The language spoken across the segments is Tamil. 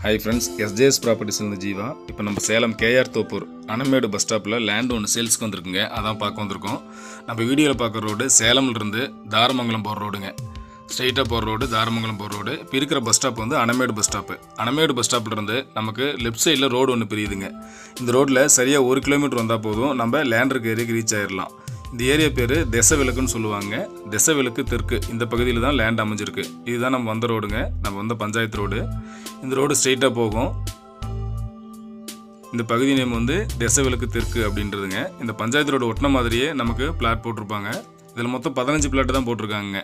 Hi friends, SJS Properties in the Jiva. இப்போ நம்ம சேலம் கேஆர் தோப்பூர் அனமேடு பஸ் ஸ்டாப்பில் லேண்ட் ஒன்று சேல்ஸ்க்கு வந்திருக்குங்க. அதான் பார்க்க வந்திருக்கோம். நம்ம வீடியோவில் பார்க்குற ரோடு சேலம்லேருந்து தாரமங்கலம் போகிற ரோடுங்க. ஸ்ட்ரெயிட்டாக போகிற ரோடு தாரமங்கலம் போகிற ரோடு. இப்போ இருக்கிற பஸ் ஸ்டாப் வந்து அனமேடு பஸ் ஸ்டாப்பு. அனமேடு பஸ் ஸ்டாப்லேருந்து நமக்கு லெஃப்ட் சைடில் ரோடு ஒன்று பிரியுதுங்க. இந்த ரோட்டில் சரியாக 1 கிலோமீட்டர் வந்தால் போதும் நம்ம லேண்டருக்கு ஏரியாவுக்கு ரீச் ஆயிடலாம். இந்த ஏரியா பேர் தெசவிலக்குன்னு சொல்லுவாங்க. தெசவிலக்கு தெற்கு இந்த பகுதியில் தான் லேண்ட் அமைஞ்சிருக்கு. இதுதான் நம்ம வந்த ரோடுங்க. நம்ம வந்த பஞ்சாயத்து ரோடு. இந்த ரோடு ஸ்ட்ரெயிட்டாக போகும். இந்த பகுதி நேம் வந்து தெசவிலக்கு தெற்கு அப்படின்றதுங்க. இந்த பஞ்சாயத்து ரோடு ஒட்டின மாதிரியே நமக்கு பிளாட் போட்டிருப்பாங்க. இதில் மொத்தம் 15 பிளாட் தான் போட்டிருக்காங்க.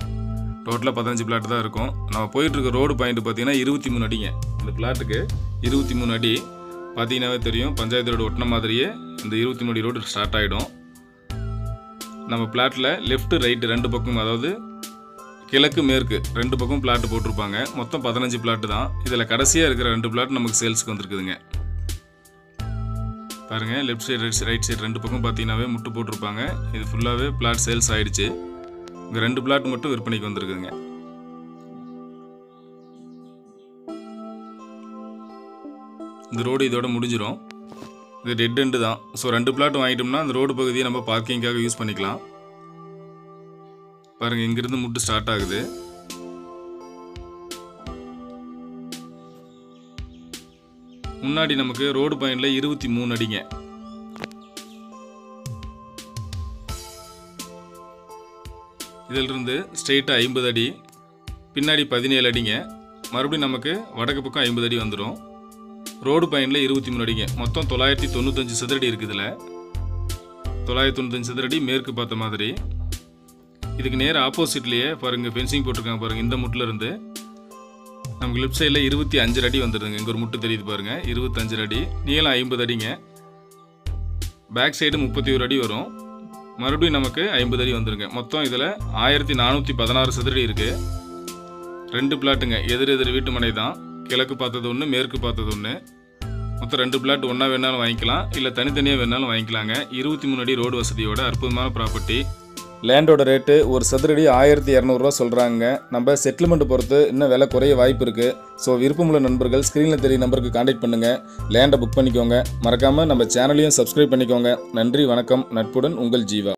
டோட்டலாக 15 பிளாட் தான் இருக்கும். நம்ம போயிட்டுருக்க ரோடு பாயிண்ட் பார்த்தீங்கன்னா 23 அடிங்க. இந்த பிளாட்டுக்கு 23 அடி பார்த்தீங்கன்னாவே தெரியும். பஞ்சாயத்து ரோடு ஒட்டின மாதிரியே இந்த 23 அடி ரோடு ஸ்டார்ட் ஆகிடும். நம்ம பிளாட்டில் லெஃப்ட் ரைட்டு 2 பக்கம், அதாவது கிழக்கு மேற்கு 2 பக்கம் பிளாட் போட்டிருப்பாங்க. மொத்தம் 15 பிளாட்டு தான். இதில் கடைசியாக இருக்கிற 2 பிளாட் நமக்கு சேல்ஸுக்கு வந்திருக்குதுங்க. பாருங்கள், லெஃப்ட் சைடு ரைட் சைடு 2 பக்கம் பார்த்தீங்கன்னாவே முட்டு போட்டிருப்பாங்க. இது ஃபுல்லாகவே பிளாட் சேல்ஸ் ஆகிடுச்சு. இங்கே 2 பிளாட் மட்டும் விற்பனைக்கு வந்திருக்குதுங்க. இந்த ரோடு இதோட முடிஞ்சிடும். இது டெட் எண்டு தான். ஸோ 2 பிளாட் வாங்கிட்டோம்னா அந்த ரோடு பகுதியை நம்ம பார்க்கிங்காக யூஸ் பண்ணிக்கலாம். பாருங்கள், இங்கிருந்து முட்டு ஸ்டார்ட் ஆகுது. முன்னாடி நமக்கு ரோடு பாயிண்ட்ல 23 அடிங்க. இதிலிருந்து ஸ்ட்ரெயிட்டாக 50 அடி, பின்னாடி 17 அடிங்க. மறுபடியும் நமக்கு வடக்கு பக்கம் 50 அடி வந்துடும். ரோடு பாயிண்டில் 23 அடிங்க. மொத்தம் 995 சதுரடி இருக்குது. இதில் 995 சதுரடி மேற்கு பார்த்த மாதிரி. இதுக்கு நேர ஆப்போசிட்லேயே பாருங்கள் ஃபென்சிங் போட்டிருக்காங்க பாருங்கள். இந்த முட்டில் இருந்து நமக்கு லெஃப்ட் சைடில் 25 அடி வந்துடுதுங்க. இங்கே ஒரு முட்டு தெரியுது பாருங்கள், 25 அடி. நீளம் 50 அடிங்க. பேக் சைடு 31 அடி வரும். மறுபடியும் நமக்கு 50 அடி வந்துருங்க. மொத்தம் இதில் 1416 சதுரடி இருக்குது. 2 பிளாட்டுங்க. எதிர் வீட்டு மனை தான். கிழக்கு பார்த்தது ஒன்று, மேற்கு பார்த்தது ஒன்று. மொத்தம் 2 பிளாட் ஒன்றா வேணாலும் வாங்கிக்கலாம், இல்லை தனித்தனியாக வேணாலும் வாங்கிக்கலாங்க. 23 அடி ரோடு வசதியோட அற்புதமான ப்ராப்பர்ட்டி. லேண்டோட ரேட்டு ஒரு சதுரடி 1200 ரூபா சொல்கிறாங்க. நம்ம செட்டில்மெண்ட் பொறுத்து இன்னும் விலை குறைய வாய்ப்பு இருக்குது. ஸோ விருப்பமுள்ள நண்பர்கள் ஸ்க்ரீனில் தெரிய நம்பருக்கு கான்டாக்ட் பண்ணுங்கள். லேண்டை புக் பண்ணிக்கோங்க. மறக்காமல் நம்ம சேனலையும் சப்ஸ்கிரைப் பண்ணிக்கோங்க. நன்றி, வணக்கம். நட்புடன் உங்கள் ஜீவா.